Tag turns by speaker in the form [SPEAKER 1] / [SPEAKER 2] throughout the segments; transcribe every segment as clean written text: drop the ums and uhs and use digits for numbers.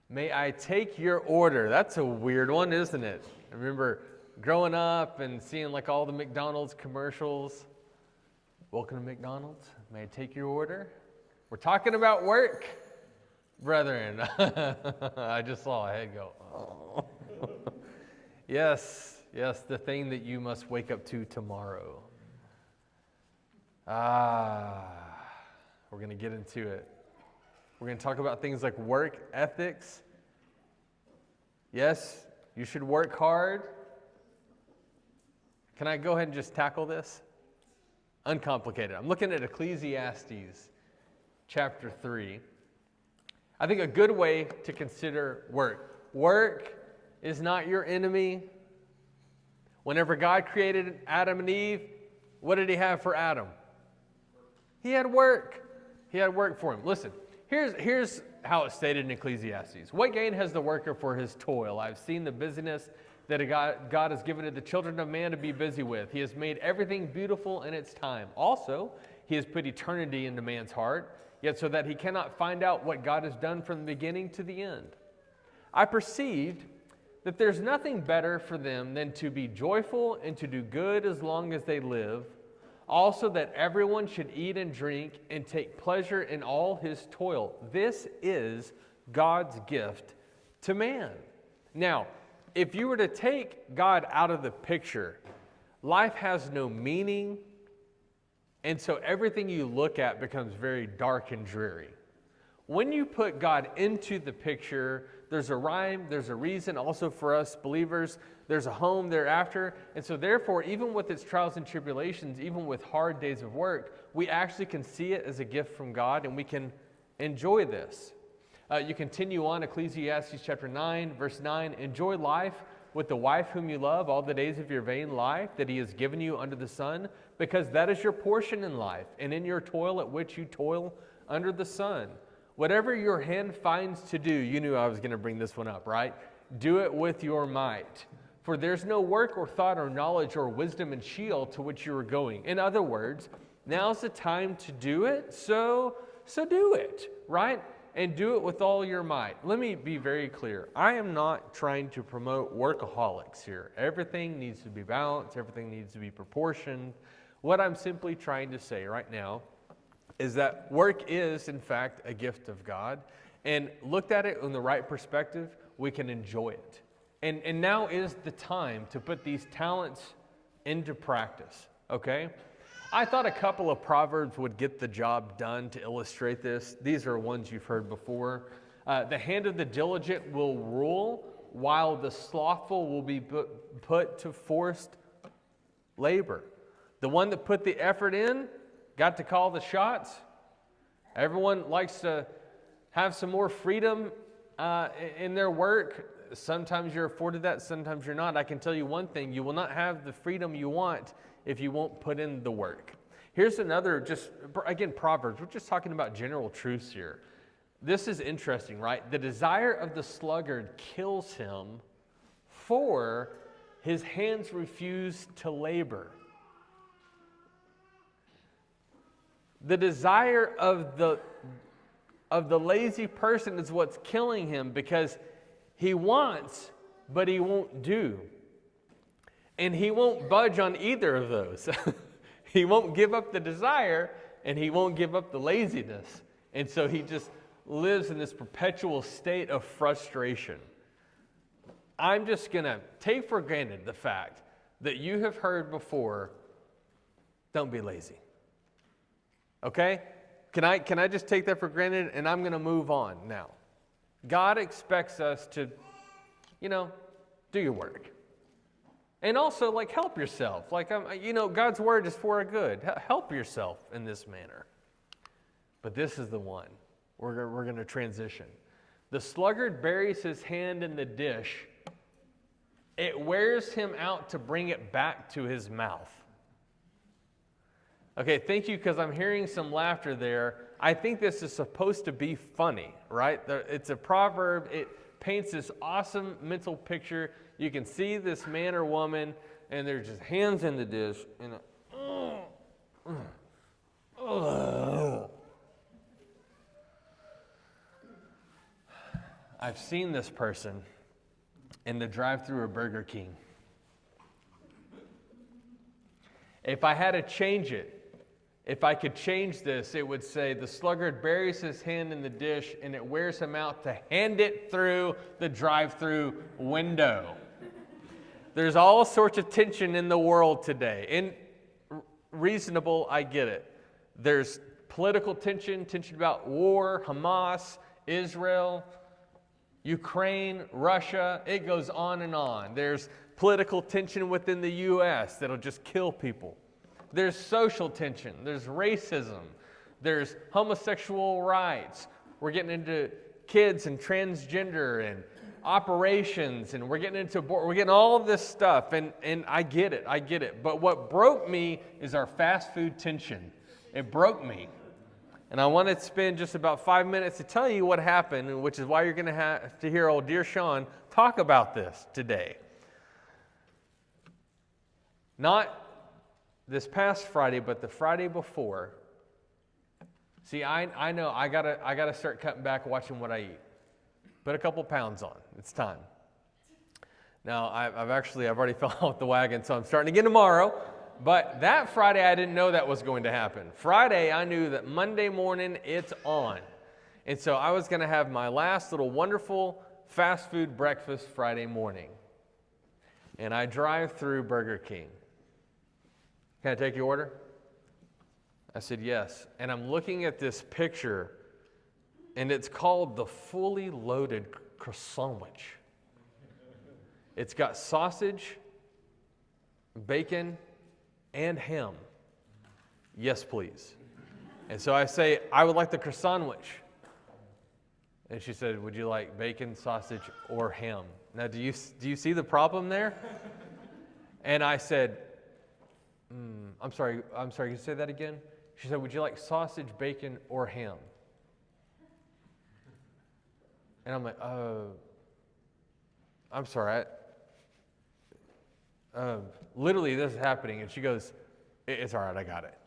[SPEAKER 1] May I take your order? That's a weird one, isn't it? I remember growing up and seeing like all the McDonald's commercials. Welcome to McDonald's. May I take your order? We're talking about work, brethren. I just saw a head go, oh. Yes, the thing that you must wake up to tomorrow. We're going to get into it. We're going to talk about things like work ethics. Yes, you should work hard. Can I go ahead and just tackle this? Uncomplicated. I'm looking at Ecclesiastes chapter 3. I think a good way to consider work. Work is not your enemy. Whenever God created Adam and Eve, what did he have for Adam? He had work. He had work for him. Listen, here's how it's stated in Ecclesiastes. What gain has the worker for his toil? I've seen the busyness that God has given to the children of man to be busy with. He has made everything beautiful in its time. Also, he has put eternity into man's heart, yet so that he cannot find out what God has done from the beginning to the end. I perceived that there's nothing better for them than to be joyful and to do good as long as they live. Also, that everyone should eat and drink and take pleasure in all his toil. This is God's gift to man. Now, if you were to take God out of the picture, life has no meaning, and so everything you look at becomes very dark and dreary. When you put God into the picture, there's a rhyme, there's a reason. Also for us believers, there's a home thereafter. And so therefore, even with its trials and tribulations, even with hard days of work, we actually can see it as a gift from God, and we can enjoy this. You continue on, Ecclesiastes chapter 9, verse 9. Enjoy life with the wife whom you love all the days of your vain life that he has given you under the sun, because that is your portion in life, and in your toil at which you toil under the sun. Whatever your hand finds to do, you knew I was going to bring this one up, right? Do it with your might. For there's no work or thought or knowledge or wisdom in Sheol to which you are going. In other words, now's the time to do it, so do it, right? And do it with all your might. Let me be very clear. I am not trying to promote workaholics here. Everything needs to be balanced. Everything needs to be proportioned. What I'm simply trying to say right now is that work is, in fact, a gift of God. And looked at it in the right perspective, we can enjoy it. And now is the time to put these talents into practice, okay? I thought a couple of proverbs would get the job done to illustrate this. These are ones you've heard before. The hand of the diligent will rule, while the slothful will be put to forced labor. The one that put the effort in got to call the shots. Everyone likes to have some more freedom in their work. Sometimes you're afforded that, sometimes you're not. I can tell you one thing, you will not have the freedom you want if you won't put in the work. Here's another, just again, Proverbs. We're just talking about general truths here. This is interesting, right? The desire of the sluggard kills him, for his hands refuse to labor. The desire of the lazy person is what's killing him, because he wants, but he won't do. And he won't budge on either of those. He won't give up the desire, and he won't give up the laziness. And so he just lives in this perpetual state of frustration. I'm just going to take for granted the fact that you have heard before, don't be lazy. Okay? Can I just take that for granted, and I'm going to move on now. God expects us to, do your work. And also, help yourself. God's word is for a good. Help yourself in this manner. But this is the one. We're going to transition. The sluggard buries his hand in the dish. It wears him out to bring it back to his mouth. Okay, thank you, because I'm hearing some laughter there. I think this is supposed to be funny, right? It's a proverb. It paints this awesome mental picture. You can see this man or woman, and they're just hands in the dish, and I've seen this person in the drive-thru of Burger King. If I had to change it, if I could change this, it would say, the sluggard buries his hand in the dish and it wears him out to hand it through the drive-thru window. There's all sorts of tension in the world today. And reasonable, I get it. There's political tension about war, Hamas, Israel, Ukraine, Russia. It goes on and on. There's political tension within the U.S. that'll just kill people. There's social tension. There's racism. There's homosexual rights. We're getting into kids and transgender and operations, and we're getting into we're getting all of this stuff, and I get it. But what broke me is our fast food tension. It broke me. And I want to spend just about 5 minutes to tell you what happened, which is why you're going to have to hear old dear Sean talk about this today. Not this past Friday, but the Friday before. See, I know I gotta start cutting back watching what I eat. Put a couple pounds on. It's time. Now I've already fell off the wagon, so I'm starting again tomorrow. But that Friday I didn't know that was going to happen. Friday I knew that Monday morning it's on, and so I was going to have my last little wonderful fast food breakfast Friday morning. And I drive through Burger King. Can I take your order? I said yes. And I'm looking at this picture, and it's called the fully loaded croissant sandwich. It's got sausage, bacon, and ham. Yes, please. And so I say, I would like the croissant sandwich. And she said, would you like bacon, sausage, or ham? Now, do you see the problem there? And I said, I'm sorry, can you say that again? She said, would you like sausage, bacon, or ham? And I'm like, I'm sorry. Literally, this is happening. And she goes, it's all right, I got it.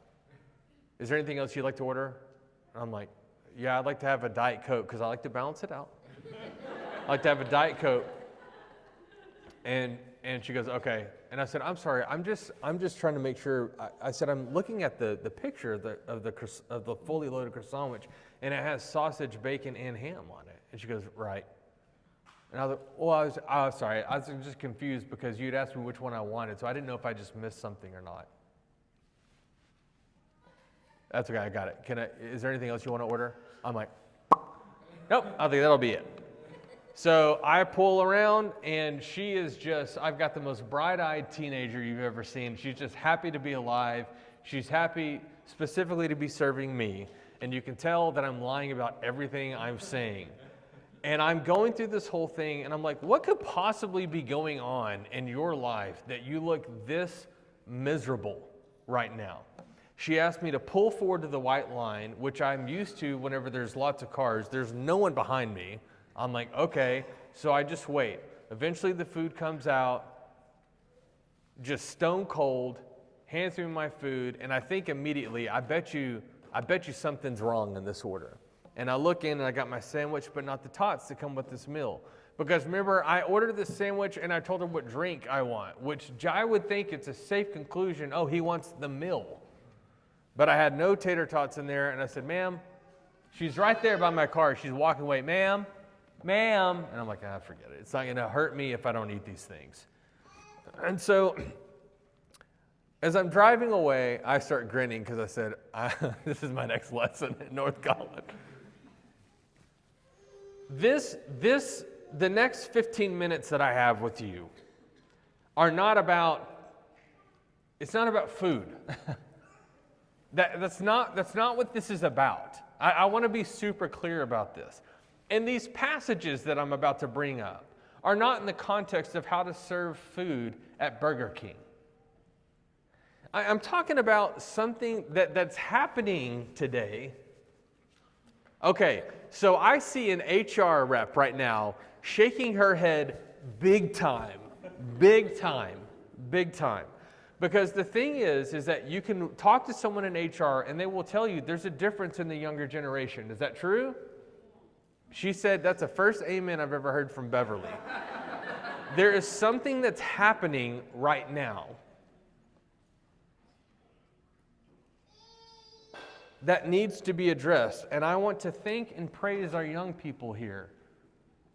[SPEAKER 1] Is there anything else you'd like to order? And I'm like, yeah, I'd like to have a Diet Coke because I like to balance it out. I like to have a Diet Coke. And she goes, okay. And I said, I'm sorry, I'm just trying to make sure. I said, I'm looking at the picture of the fully loaded croissant sandwich, and it has sausage, bacon, and ham on it. And she goes, right. And I was like, well, I was sorry. I was just confused because you'd asked me which one I wanted, so I didn't know if I just missed something or not. That's okay, I got it. Is there anything else you want to order? I'm like, nope, I think that'll be it. So I pull around, and she is I've got the most bright-eyed teenager you've ever seen. She's just happy to be alive. She's happy specifically to be serving me. And you can tell that I'm lying about everything I'm saying. And I'm going through this whole thing, and I'm like, what could possibly be going on in your life that you look this miserable right now? She asked me to pull forward to the white line, which I'm used to whenever there's lots of cars. There's no one behind me. I'm like, okay, so I just wait. Eventually the food comes out, just stone cold, hands me my food, and I think immediately, I bet you something's wrong in this order. And I look in and I got my sandwich, but not the tots that come with this meal. Because remember, I ordered this sandwich and I told her what drink I want, which I would think it's a safe conclusion, oh, he wants the meal. But I had no tater tots in there, and I said, ma'am, she's right there by my car. She's walking away, ma'am. And I'm like, forget it. It's not going to hurt me if I don't eat these things. And so as I'm driving away, I start grinning because I said, this is my next lesson at North College. The next 15 minutes that I have with you are not about, it's not about food. That's not what this is about. I want to be super clear about this. And these passages that I'm about to bring up are not in the context of how to serve food at Burger King. I'm talking about something that's happening today. Okay, so I see an HR rep right now shaking her head big time. Because the thing is that you can talk to someone in HR and they will tell you there's a difference in the younger generation. Is that true? She said, that's the first amen I've ever heard from Beverly. There is something that's happening right now that needs to be addressed. And I want to thank and praise our young people here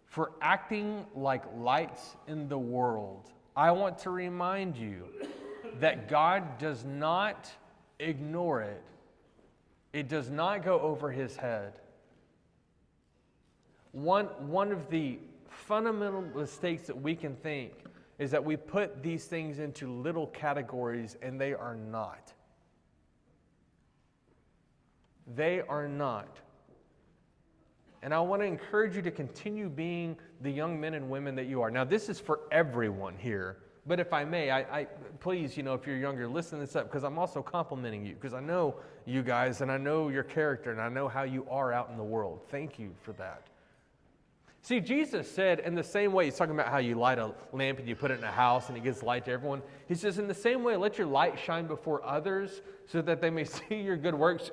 [SPEAKER 1] for acting like lights in the world. I want to remind you that God does not ignore it. It does not go over his head. One of the fundamental mistakes that we can think is that we put these things into little categories, and they are not. They are not. And I want to encourage you to continue being the young men and women that you are. Now, this is for everyone here. But if I may, I please, if you're younger, listen this up, because I'm also complimenting you, because I know you guys, and I know your character, and I know how you are out in the world. Thank you for that. See, Jesus said in the same way, he's talking about how you light a lamp and you put it in a house and it gives light to everyone. He says, in the same way, let your light shine before others so that they may see your good works,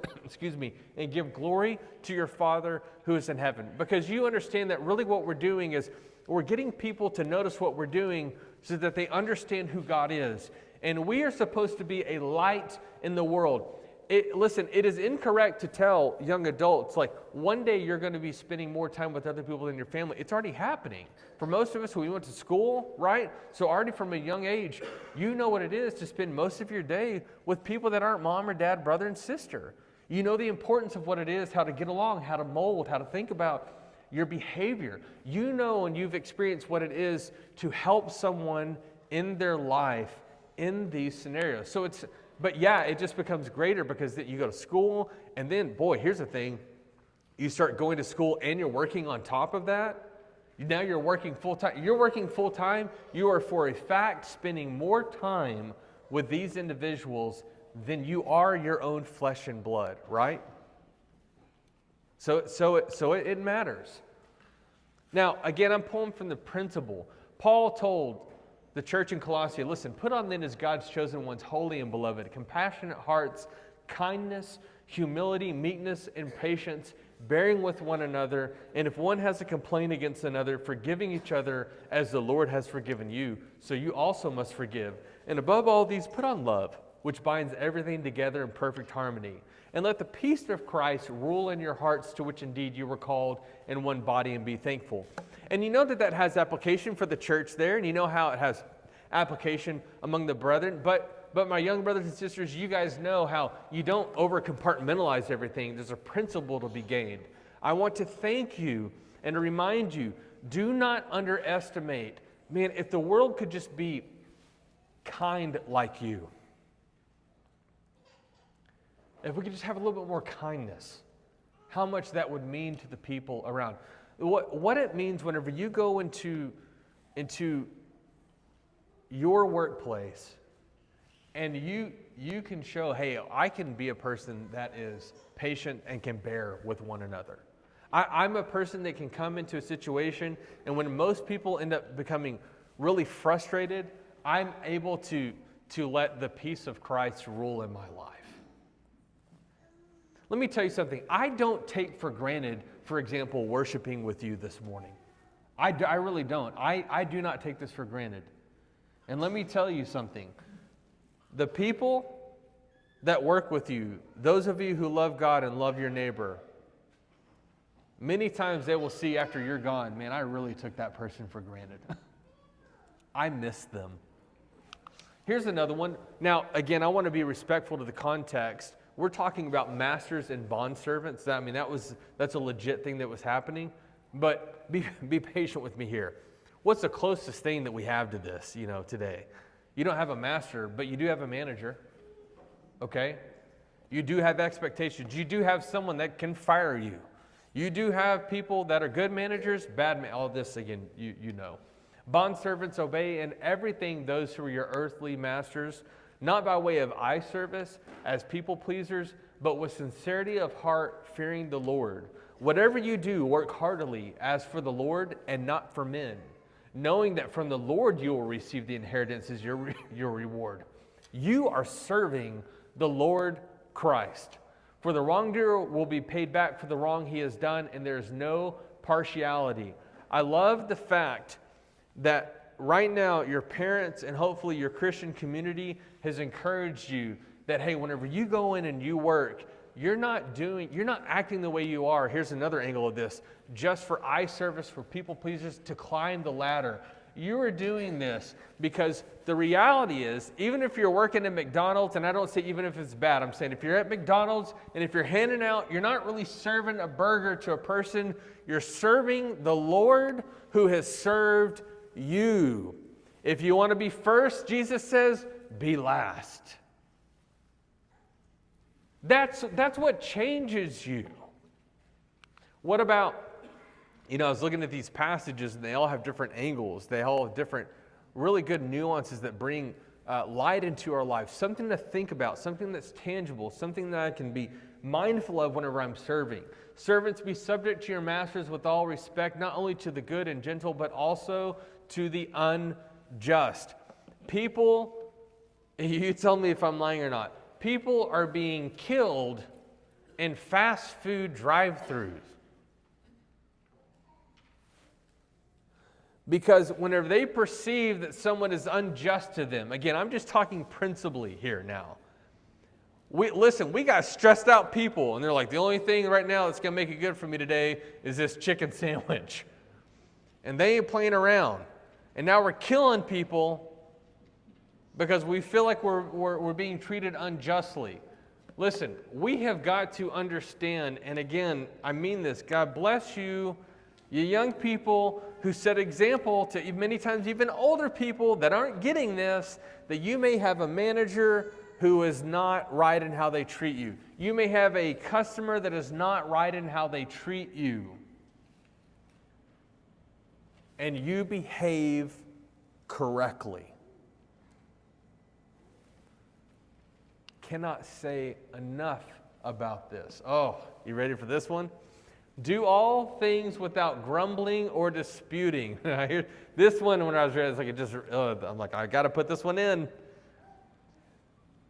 [SPEAKER 1] and give glory to your Father who is in heaven. Because you understand that really what we're doing is we're getting people to notice what we're doing so that they understand who God is. And we are supposed to be a light in the world. Listen, it is incorrect to tell young adults, like, one day you're going to be spending more time with other people than your family. It's already happening. For most of us, we went to school, right? So already from a young age, you know what it is to spend most of your day with people that aren't mom or dad, brother and sister. You know the importance of what it is, how to get along, how to mold, how to think about your behavior. You know and you've experienced what it is to help someone in their life in these scenarios. But yeah, it just becomes greater because you go to school, and then, boy, here's the thing. You start going to school and you're working on top of that. Now you're working full-time. You're working full-time. You are, for a fact, spending more time with these individuals than you are your own flesh and blood, right? So it matters. Now, again, I'm pulling from the principle. Paul told the church in Colossae, listen, put on then as God's chosen ones, holy and beloved, compassionate hearts, kindness, humility, meekness, and patience, bearing with one another, and if one has a complaint against another, forgiving each other as the Lord has forgiven you, so you also must forgive. And above all these, put on love, which binds everything together in perfect harmony. And let the peace of Christ rule in your hearts, to which indeed you were called in one body, and be thankful. And you know that has application for the church there, and you know how it has application among the brethren. But my young brothers and sisters, you guys know how you don't over-compartmentalize everything. There's a principle to be gained. I want to thank you and to remind you, do not underestimate. Man, if the world could just be kind like you, if we could just have a little bit more kindness, how much that would mean to the people around. What it means whenever you go into your workplace and you can show, hey, I can be a person that is patient and can bear with one another. I'm a person that can come into a situation, and when most people end up becoming really frustrated, I'm able to let the peace of Christ rule in my life. Let me tell you something. I don't take for granted, for example, worshiping with you this morning. I really don't. I do not take this for granted. And let me tell you something. The people that work with you, those of you who love God and love your neighbor, many times they will see after you're gone, man, I really took that person for granted. I miss them. Here's another one. Now, again, I want to be respectful to the context. We're talking about masters and bondservants. I mean, that's a legit thing that was happening. But be patient with me here. What's the closest thing that we have to this, today? You don't have a master, but you do have a manager. Okay? You do have expectations. You do have someone that can fire you. You do have people that are good managers, all this, again, you know. Bondservants obey in everything those who are your earthly masters, not by way of eye service as people pleasers, but with sincerity of heart, fearing the Lord. Whatever you do, work heartily as for the Lord and not for men, knowing that from the Lord you will receive the inheritance as your reward. You are serving the Lord Christ. For the wrongdoer will be paid back for the wrong he has done, and there is no partiality. I love the fact that right now your parents and hopefully your Christian community has encouraged you that, hey, whenever you go in and you work, you're not acting the way you are. Here's another angle of this. Just for eye service, for people pleasers, to climb the ladder. You are doing this because the reality is, even if you're working at McDonald's, and I don't say even if it's bad, I'm saying if you're at McDonald's and if you're handing out, you're not really serving a burger to a person, you're serving the Lord who has served you. If you want to be first, Jesus says, be last. That's what changes you. What about, I was looking at these passages and they all have different angles. They all have different really good nuances that bring light into our life. Something to think about, something that's tangible, something that I can be mindful of whenever I'm serving. Servants, be subject to your masters with all respect, not only to the good and gentle, but also to the unjust. People, you tell me if I'm lying or not. People are being killed in fast food drive-thrus. Because whenever they perceive that someone is unjust to them, again, I'm just talking principally here now. We got stressed out people, and they're like, the only thing right now that's going to make it good for me today is this chicken sandwich. And they ain't playing around. And now we're killing people because we feel like we're being treated unjustly. Listen, we have got to understand, and again, I mean this, God bless you, you young people who set example to many times even older people that aren't getting this, that you may have a manager who is not right in how they treat you. You may have a customer that is not right in how they treat you. And you behave correctly. Cannot say enough about this. Oh, you ready for this one? Do all things without grumbling or disputing. This one, when I was reading, I'm like, I got to put this one in.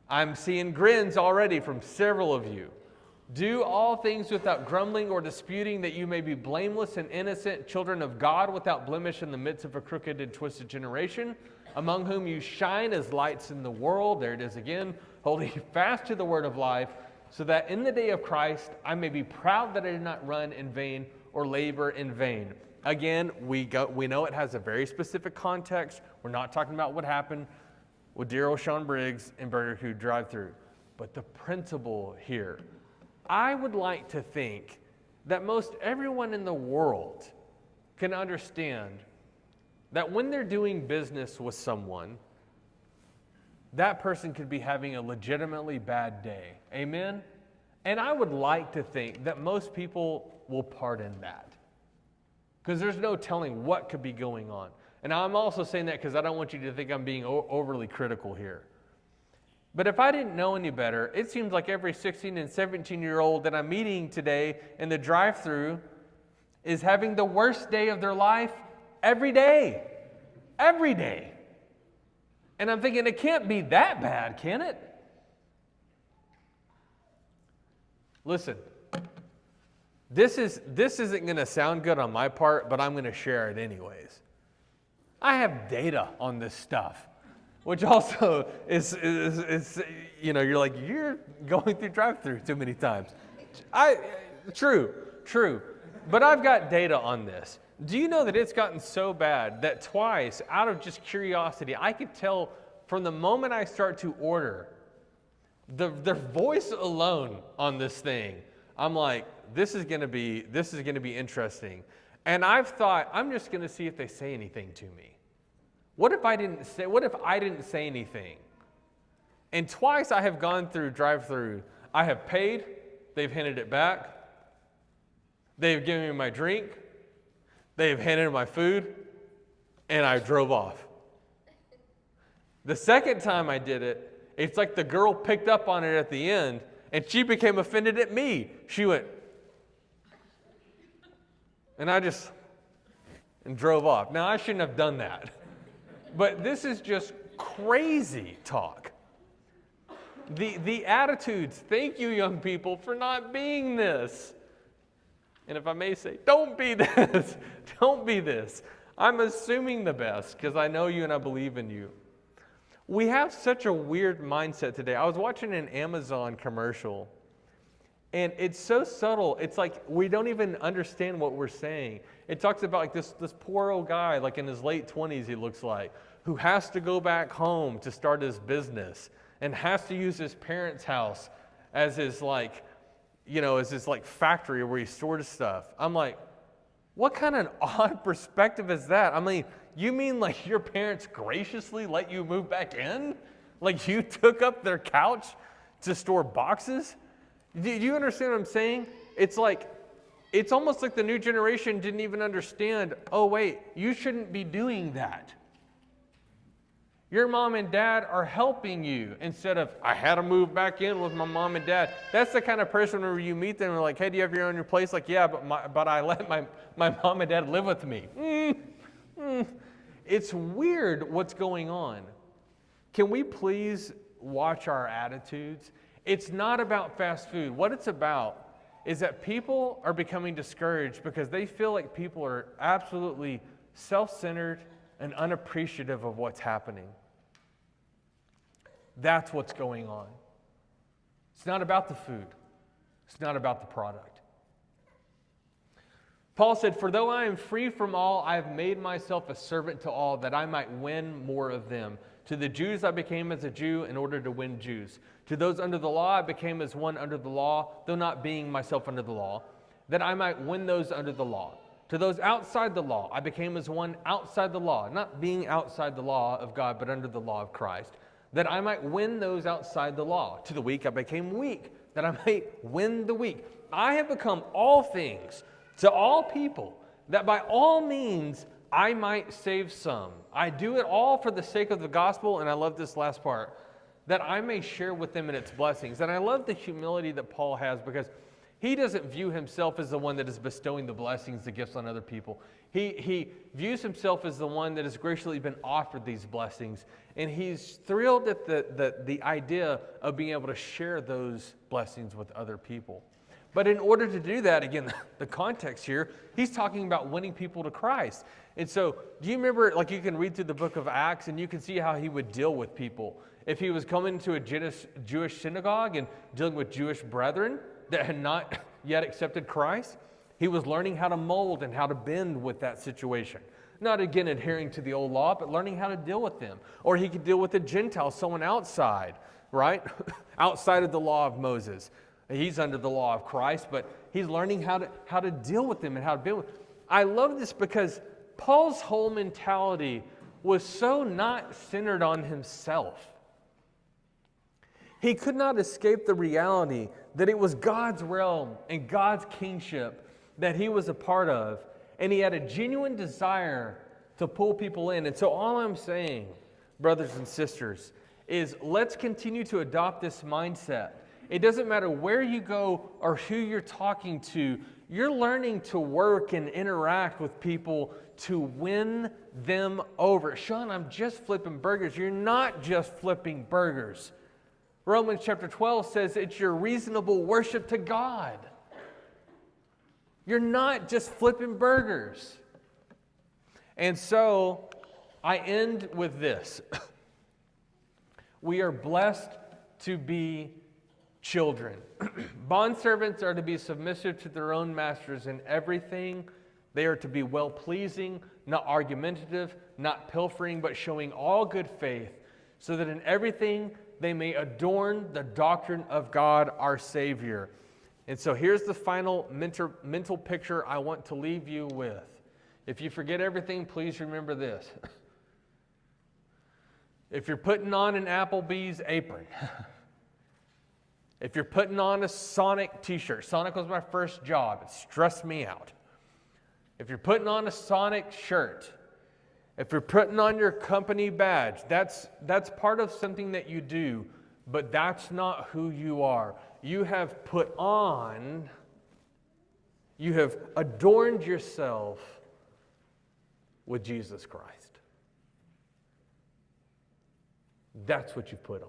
[SPEAKER 1] I'm seeing grins already from several of you. Do all things without grumbling or disputing, that you may be blameless and innocent, children of God, without blemish in the midst of a crooked and twisted generation, among whom you shine as lights in the world. There it is again. Holding fast to the word of life, so that in the day of Christ I may be proud that I did not run in vain or labor in vain. Again, we know it has a very specific context. We're not talking about what happened with dear old Sean Briggs and Burger King drive-thru. But the principle here, I would like to think that most everyone in the world can understand that when they're doing business with someone, that person could be having a legitimately bad day. Amen? And I would like to think that most people will pardon that. Because there's no telling what could be going on. And I'm also saying that because I don't want you to think I'm being overly critical here. But if I didn't know any better, it seems like every 16 and 17-year-old that I'm meeting today in the drive-thru is having the worst day of their life every day. Every day. And I'm thinking, it can't be that bad, can it? Listen, this isn't going to sound good on my part, but I'm going to share it anyways. I have data on this stuff, which also is you're like, you're going through drive-thru too many times. True. But I've got data on this. Do you know that it's gotten so bad that twice, out of just curiosity, I could tell from the moment I start to order, their voice alone on this thing, I'm like, this is gonna be interesting. And I've thought, I'm just gonna see if they say anything to me. What if I didn't say anything? And twice I have gone through drive-thru. I have paid, they've handed it back, they've given me my drink, they've handed my food, and I drove off. The second time I did it, it's like the girl picked up on it at the end, and she became offended at me. She went, and and drove off. Now, I shouldn't have done that. But this is just crazy talk. The attitudes, thank you, young people, for not being this. And if I may say, don't be this. Don't be this. I'm assuming the best because I know you and I believe in you. We have such a weird mindset today. I was watching an Amazon commercial, and it's so subtle. It's like we don't even understand what we're saying. It talks about like this poor old guy, like in his late 20s, he looks like, who has to go back home to start his business and has to use his parents' house as his like, as his like factory where he stores stuff. I'm like, what kind of odd perspective is that? I mean, you mean like your parents graciously let you move back in? Like you took up their couch to store boxes? Do you understand what I'm saying? It's almost like the new generation didn't even understand, oh wait, you shouldn't be doing that. Your mom and dad are helping you instead of, I had to move back in with my mom and dad. That's the kind of person where you meet them and they're like, hey, do you have your own place? Like, yeah, but I let my mom and dad live with me. It's weird what's going on. Can we please watch our attitudes? It's not about fast food. What it's about is that people are becoming discouraged because they feel like people are absolutely self-centered and unappreciative of what's happening. That's what's going on. It's not about the food. It's not about the product. Paul said, for though I am free from all, I have made myself a servant to all, that I might win more of them. To the Jews I became as a Jew in order to win Jews. To those under the law I became as one under the law, though not being myself under the law, that I might win those under the law. To those outside the law I became as one outside the law, not being outside the law of God, but under the law of Christ, that I might win those outside the law. To the weak I became weak, that I might win the weak. I have become all things to all people, that by all means I might save some. I do it all for the sake of the gospel, and I love this last part, that I may share with them in its blessings. And I love the humility that Paul has, because he doesn't view himself as the one that is bestowing the blessings, the gifts on other people. He views himself as the one that has graciously been offered these blessings. And he's thrilled at the idea of being able to share those blessings with other people. But in order to do that, again, the context here, he's talking about winning people to Christ. And so, do you remember, like you can read through the book of Acts and you can see how he would deal with people. If he was coming to a Jewish synagogue and dealing with Jewish brethren that had not yet accepted Christ, he was learning how to mold and how to bend with that situation. Not again adhering to the old law, but learning how to deal with them. Or he could deal with a Gentile, someone outside, right? Outside of the law of Moses. He's under the law of Christ, but he's learning how to deal with them and how to bend with them. I love this because Paul's whole mentality was so not centered on himself. He could not escape the reality that it was God's realm and God's kingship that he was a part of, and he had a genuine desire to pull people in. And so all I'm saying, brothers and sisters, is let's continue to adopt this mindset. It doesn't matter where you go or who you're talking to, you're learning to work and interact with people to win them over. Sean, I'm just flipping burgers. You're not just flipping burgers. Romans chapter 12 says it's your reasonable worship to God. You're not just flipping burgers. And so I end with this. We are blessed to be children. Bondservants are to be submissive to their own masters in everything. They are to be well-pleasing, not argumentative, not pilfering, but showing all good faith, so that in everything they may adorn the doctrine of God our Savior. And so here's the final mental picture I want to leave you with. If you forget everything, please remember this. If you're putting on an Applebee's apron, if you're putting on a Sonic t-shirt, Sonic was my first job. It stressed me out. If you're putting on a Sonic shirt, if you're putting on your company badge, that's part of something that you do, but that's not who you are. You have put on, you have adorned yourself with Jesus Christ. That's what you've put on.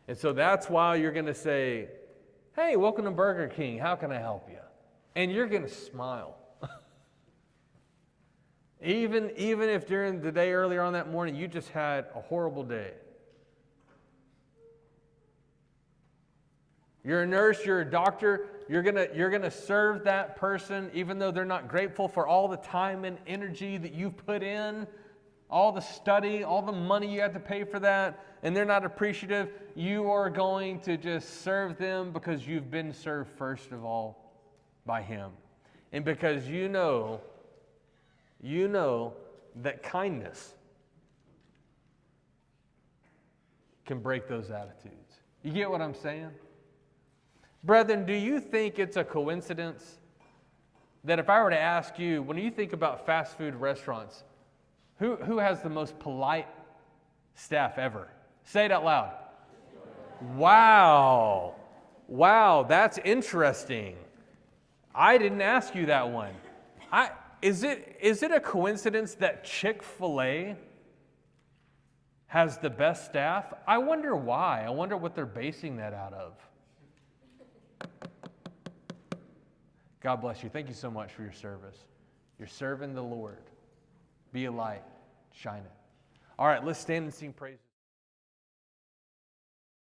[SPEAKER 1] And so that's why you're going to say, Hey, welcome to Burger King. How can I help you? And you're going to smile. Even if during the day earlier on that morning you just had a horrible day. You're a nurse, you're a doctor, you're gonna serve that person even though they're not grateful for all the time and energy that you've put in, all the study, all the money you had to pay for that, and they're not appreciative. You are going to just serve them because you've been served first of all by Him. And because you know that kindness can break those attitudes. You get what I'm saying? Brethren, do you think it's a coincidence that if I were to ask you, when you think about fast food restaurants, who has the most polite staff ever? Say it out loud. Wow. Wow, that's interesting. I didn't ask you that one. Is it a coincidence that Chick-fil-A has the best staff? I wonder why. I wonder what they're basing that out of. God bless you. Thank you so much for your service. You're serving the Lord. Be a light. Shine it. All right, let's stand and sing praises.